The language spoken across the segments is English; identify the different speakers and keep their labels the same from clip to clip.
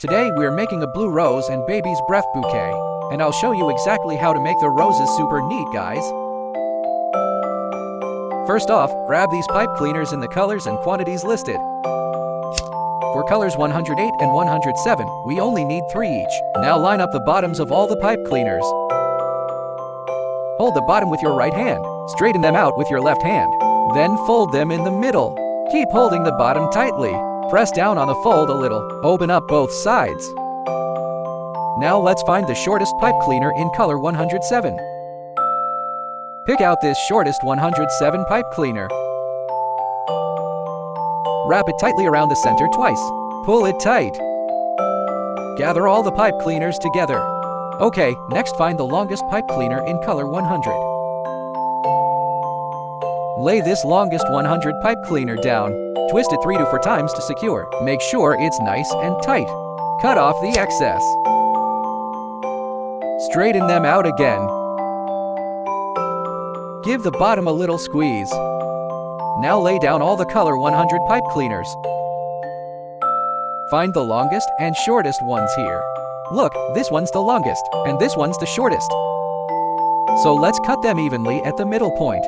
Speaker 1: Today we're making a blue rose and baby's breath bouquet, and I'll show you exactly how to make the roses super neat, guys. First off, grab these pipe cleaners in the colors and quantities listed. For colors 108 and 107, we only need 3 each. Now line up the bottoms of all the pipe cleaners. Hold the bottom with your right hand. Straighten them out with your left hand. Then fold them in the middle. Keep holding the bottom tightly. Press down on the fold a little. Open up both sides. Now let's find the shortest pipe cleaner in color 107. Pick out this shortest 107 pipe cleaner. Wrap it tightly around the center twice. Pull it tight. Gather all the pipe cleaners together. Okay, next find the longest pipe cleaner in color 100. Lay this longest 100 pipe cleaner down. Twist it 3 to 4 times to secure. Make sure it's nice and tight. Cut off the excess. Straighten them out again. Give the bottom a little squeeze. Now lay down all the color 100 pipe cleaners. Find the longest and shortest ones here. Look, this one's the longest, and this one's the shortest. So let's cut them evenly at the middle point.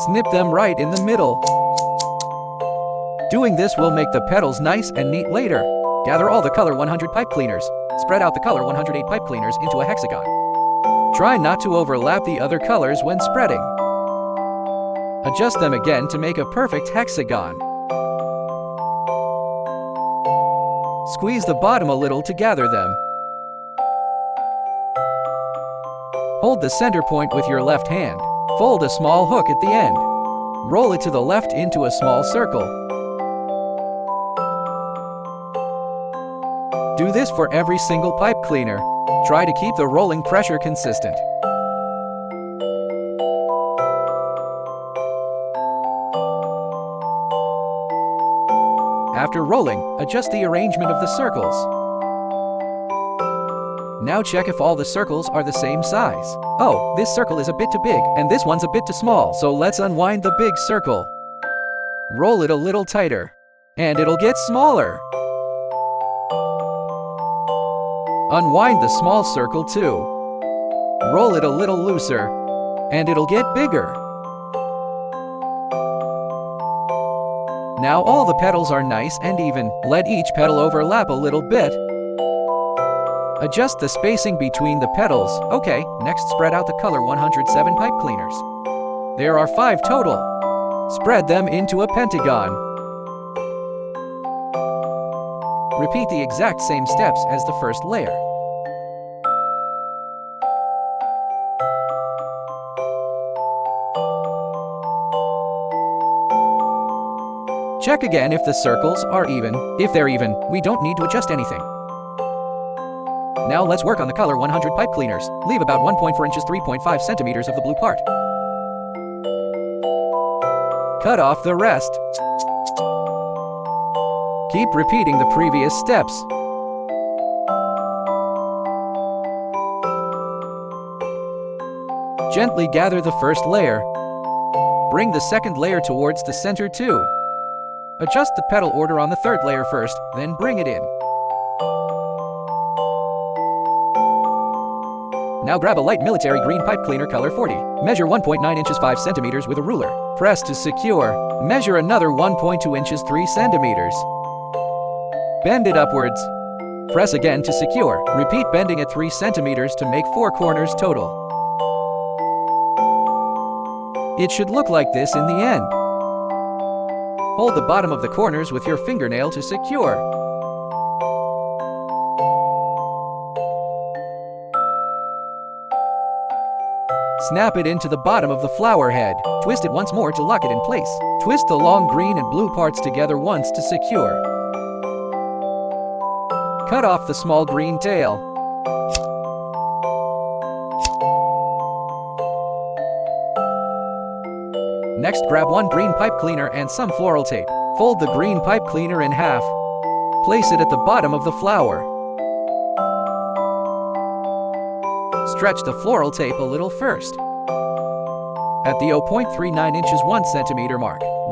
Speaker 1: Snip them right in the middle. Doing this will make the petals nice and neat later. Gather all the color 100 pipe cleaners. Spread out the color 108 pipe cleaners into a hexagon. Try not to overlap the other colors when spreading. Adjust them again to make a perfect hexagon. Squeeze the bottom a little to gather them. Hold the center point with your left hand. Fold a small hook at the end. Roll it to the left into a small circle. Do this for every single pipe cleaner. Try to keep the rolling pressure consistent. After rolling, adjust the arrangement of the circles. Now check if all the circles are the same size. Oh, this circle is a bit too big, and this one's a bit too small, so let's unwind the big circle. Roll it a little tighter, and it'll get smaller. Unwind the small circle too. Roll it a little looser, and it'll get bigger. Now all the petals are nice and even. Let each petal overlap a little bit. Adjust the spacing between the petals. Okay, next spread out the color 107 pipe cleaners. There are 5 total. Spread them into a pentagon. Repeat the exact same steps as the first layer. Check again if the circles are even. If they're even, we don't need to adjust anything. Now let's work on the color 100 pipe cleaners. Leave about 1.4 inches 3.5 centimeters of the blue part. Cut off the rest. Keep repeating the previous steps. Gently gather the first layer. Bring the second layer towards the center too. Adjust the petal order on the third layer first, then bring it in. Now grab a light military green pipe cleaner color 40. Measure 1.9 inches 5 centimeters with a ruler. Press to secure. Measure another 1.2 inches 3 centimeters. Bend it upwards. Press again to secure. Repeat bending at 3 centimeters to make 4 corners total. It should look like this in the end. Hold the bottom of the corners with your fingernail to secure. Snap it into the bottom of the flower head. Twist it once more to lock it in place. Twist the long green and blue parts together once to secure. Cut off the small green tail. Next, grab 1 green pipe cleaner and some floral tape. Fold the green pipe cleaner in half. Place it at the bottom of the flower. Stretch the floral tape a little first. At the 0.39 inches 1 centimeter mark,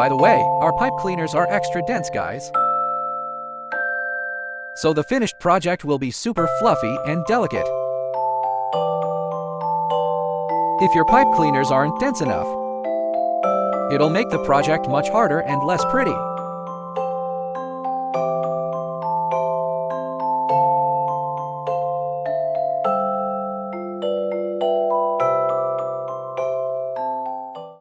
Speaker 1: By the way, our pipe cleaners are extra dense, guys. So the finished project will be super fluffy and delicate. If your pipe cleaners aren't dense enough, it'll make the project much harder and less pretty.